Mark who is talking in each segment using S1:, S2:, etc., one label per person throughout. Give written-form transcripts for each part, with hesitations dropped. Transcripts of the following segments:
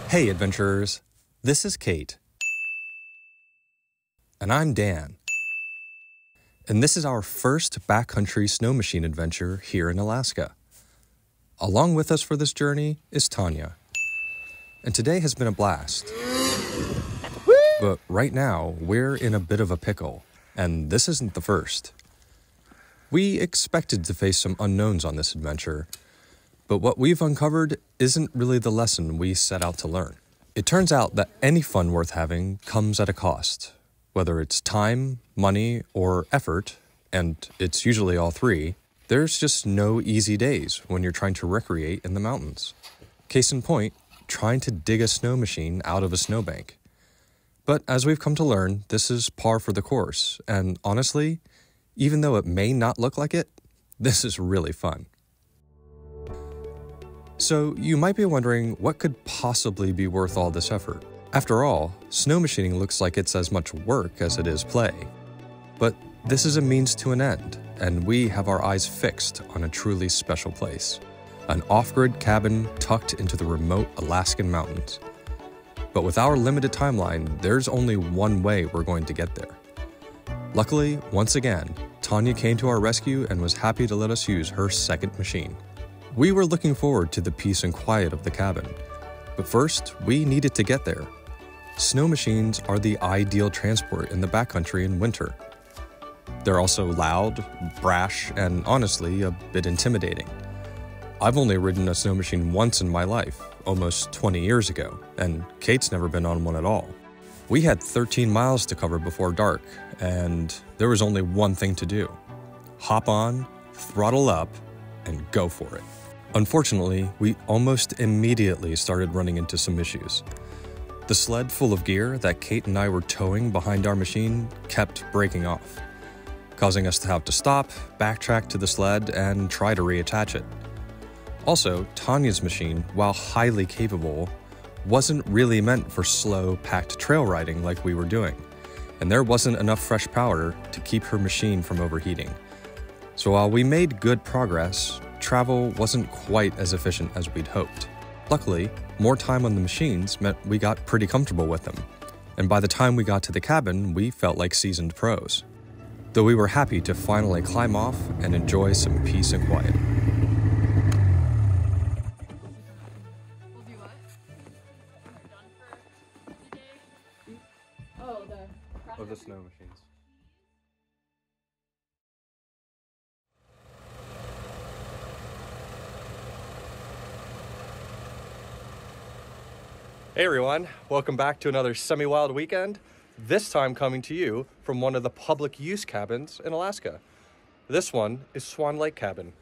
S1: Hey adventurers, this is Kate. And I'm Dan. And this is our first backcountry snow machine adventure here in Alaska. Along with us for this journey is Tonia. And today has been a blast. But right now, we're in a bit of a pickle, and this isn't the first. We expected to face some unknowns on this adventure, but what we've uncovered isn't really the lesson we set out to learn. It turns out that any fun worth having comes at a cost, whether it's time, money, or effort, and it's usually all three. There's just no easy days when you're trying to recreate in the mountains. Case in point, trying to dig a snow machine out of a snowbank. But as we've come to learn, this is par for the course, and honestly, even though it may not look like it, this is really fun. So you might be wondering what could possibly be worth all this effort. After all, snow machining looks like it's as much work as it is play. But this is a means to an end, and we have our eyes fixed on a truly special place. An off-grid cabin tucked into the remote Alaskan mountains. But with our limited timeline, there's only one way we're going to get there. Luckily, once again, Tonia came to our rescue and was happy to let us use her second machine. We were looking forward to the peace and quiet of the cabin, but first, we needed to get there. Snow machines are the ideal transport in the backcountry in winter. They're also loud, brash, and honestly, a bit intimidating. I've only ridden a snow machine once in my life, almost 20 years ago, and Kate's never been on one at all. We had 13 miles to cover before dark, and there was only one thing to do. Hop on, throttle up, and go for it. Unfortunately, we almost immediately started running into some issues. The sled full of gear that Kate and I were towing behind our machine kept breaking off, causing us to have to stop, backtrack to the sled, and try to reattach it. Also, Tonia's machine, while highly capable, wasn't really meant for slow, packed trail riding like we were doing, and there wasn't enough fresh powder to keep her machine from overheating. So while we made good progress, travel wasn't quite as efficient as we'd hoped. Luckily, more time on the machines meant we got pretty comfortable with them, and by the time we got to the cabin, we felt like seasoned pros. Though we were happy to finally climb off and enjoy some peace and quiet. Of the snow machines. Hey everyone, welcome back to another semi-wild weekend, this time coming to you from one of the public use cabins in Alaska. This one is Swan Lake Cabin.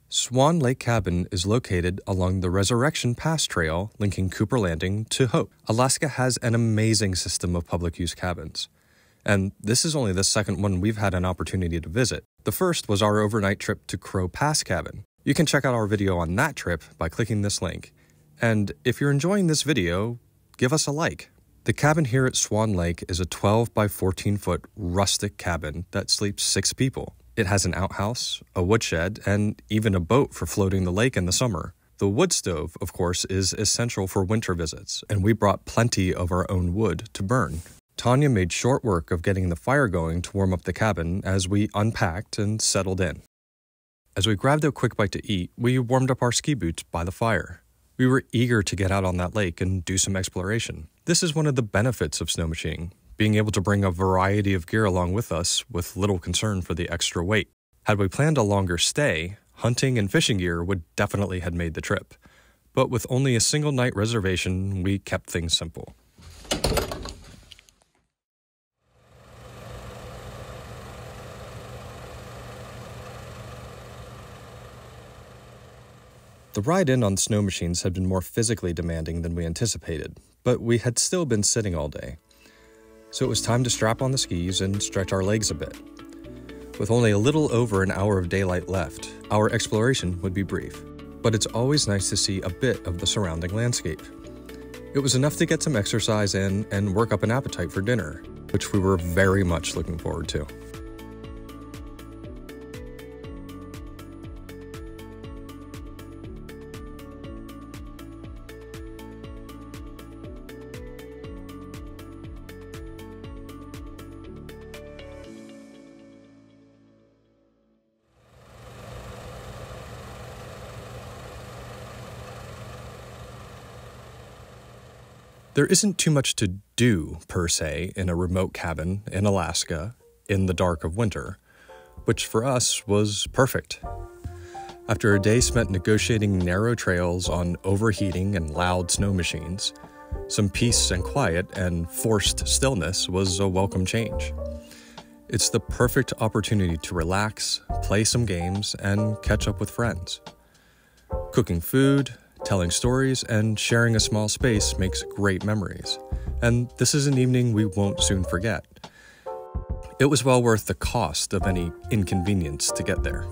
S1: Swan Lake Cabin is located along the Resurrection Pass Trail linking Cooper Landing to Hope. Alaska has an amazing system of public use cabins, and this is only the second one we've had an opportunity to visit. The first was our overnight trip to Crow Pass Cabin. You can check out our video on that trip by clicking this link. And if you're enjoying this video, give us a like. The cabin here at Swan Lake is a 12 by 14 foot rustic cabin that sleeps 6 people. It has an outhouse, a woodshed, and even a boat for floating the lake in the summer. The wood stove, of course, is essential for winter visits, and we brought plenty of our own wood to burn. Tonia made short work of getting the fire going to warm up the cabin as we unpacked and settled in. As we grabbed a quick bite to eat, we warmed up our ski boots by the fire. We were eager to get out on that lake and do some exploration. This is one of the benefits of snow machining, being able to bring a variety of gear along with us with little concern for the extra weight. Had we planned a longer stay, hunting and fishing gear would definitely have made the trip. But with only a single night reservation, we kept things simple. The ride in on snow machines had been more physically demanding than we anticipated, but we had still been sitting all day. So it was time to strap on the skis and stretch our legs a bit. With only a little over an hour of daylight left, our exploration would be brief, but it's always nice to see a bit of the surrounding landscape. It was enough to get some exercise in and work up an appetite for dinner, which we were very much looking forward to. There isn't too much to do, per se, in a remote cabin in Alaska in the dark of winter, which for us was perfect. After a day spent negotiating narrow trails on overheating and loud snow machines, some peace and quiet and forced stillness was a welcome change. It's the perfect opportunity to relax, play some games, and catch up with friends. Cooking food, telling stories, and sharing a small space makes great memories, and this is an evening we won't soon forget. It was well worth the cost of any inconvenience to get there.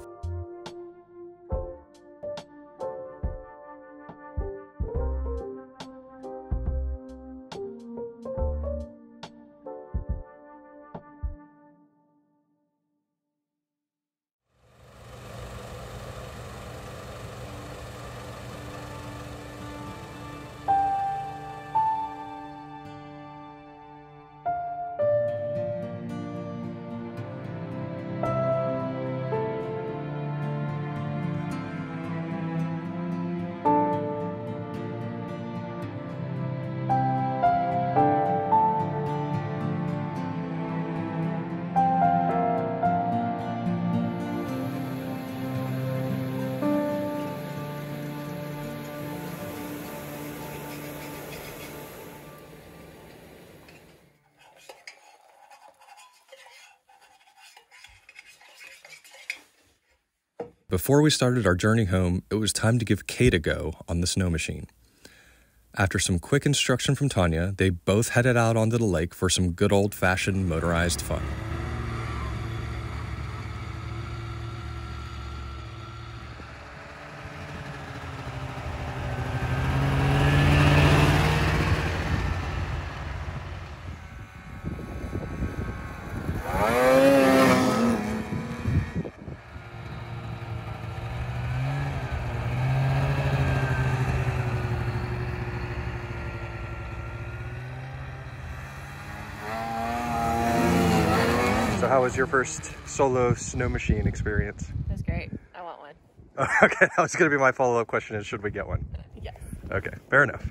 S1: Before we started our journey home, it was time to give Kate a go on the snow machine. After some quick instruction from Tonia, they both headed out onto the lake for some good old-fashioned motorized fun. So how was your first solo snow machine experience?
S2: It was great. I want one.
S1: Okay, that was going to be my follow-up question is, should we get one?
S2: Yes.
S1: Okay, fair enough.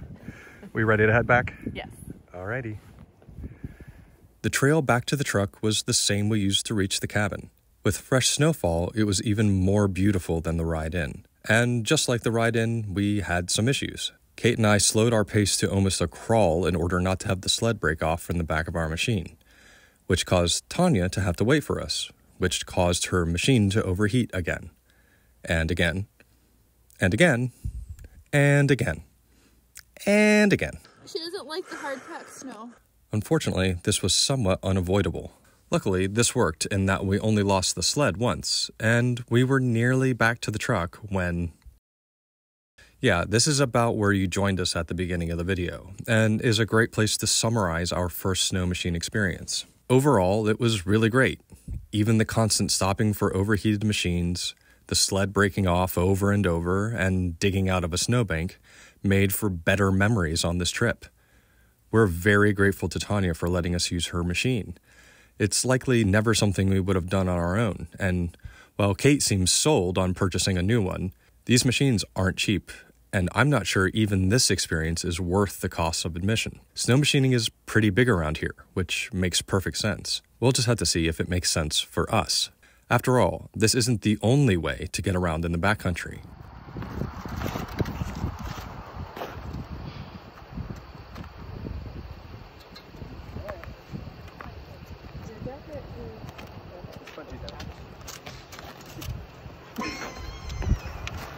S1: We ready to head back?
S2: Yes.
S1: Alrighty. The trail back to the truck was the same we used to reach the cabin. With fresh snowfall, it was even more beautiful than the ride in. And just like the ride in, we had some issues. Kate and I slowed our pace to almost a crawl in order not to have the sled break off from the back of our machine, which caused Tonia to have to wait for us, which caused her machine to overheat again, and again, and again, and again, and again.
S2: She doesn't like the hard-packed snow.
S1: Unfortunately, this was somewhat unavoidable. Luckily, this worked in that we only lost the sled once, and we were nearly back to the truck when... Yeah, this is about where you joined us at the beginning of the video, and is a great place to summarize our first snow machine experience. Overall, it was really great. Even the constant stopping for overheated machines, the sled breaking off over and over, and digging out of a snowbank made for better memories on this trip. We're very grateful to Tonia for letting us use her machine. It's likely never something we would have done on our own, and while Kate seems sold on purchasing a new one, these machines aren't cheap, and I'm not sure even this experience is worth the cost of admission. Snow machining is pretty big around here, which makes perfect sense. We'll just have to see if it makes sense for us. After all, this isn't the only way to get around in the backcountry.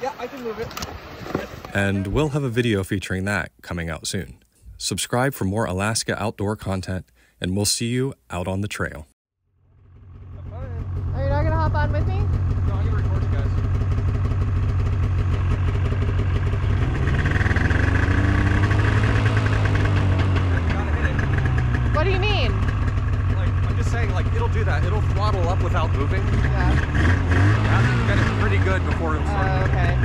S3: Yeah, I can move it.
S1: And we'll have a video featuring that coming out soon. Subscribe for more Alaska outdoor content, and we'll see you out on the trail.
S2: Are you not gonna hop on with me?
S3: No, I'm gonna record you guys. You gotta hit it.
S2: What do you mean?
S3: Like, I'm just saying, like, it'll do that. It'll throttle up without moving.
S2: Yeah.
S3: You have to get it pretty good before it'll start.
S2: Okay.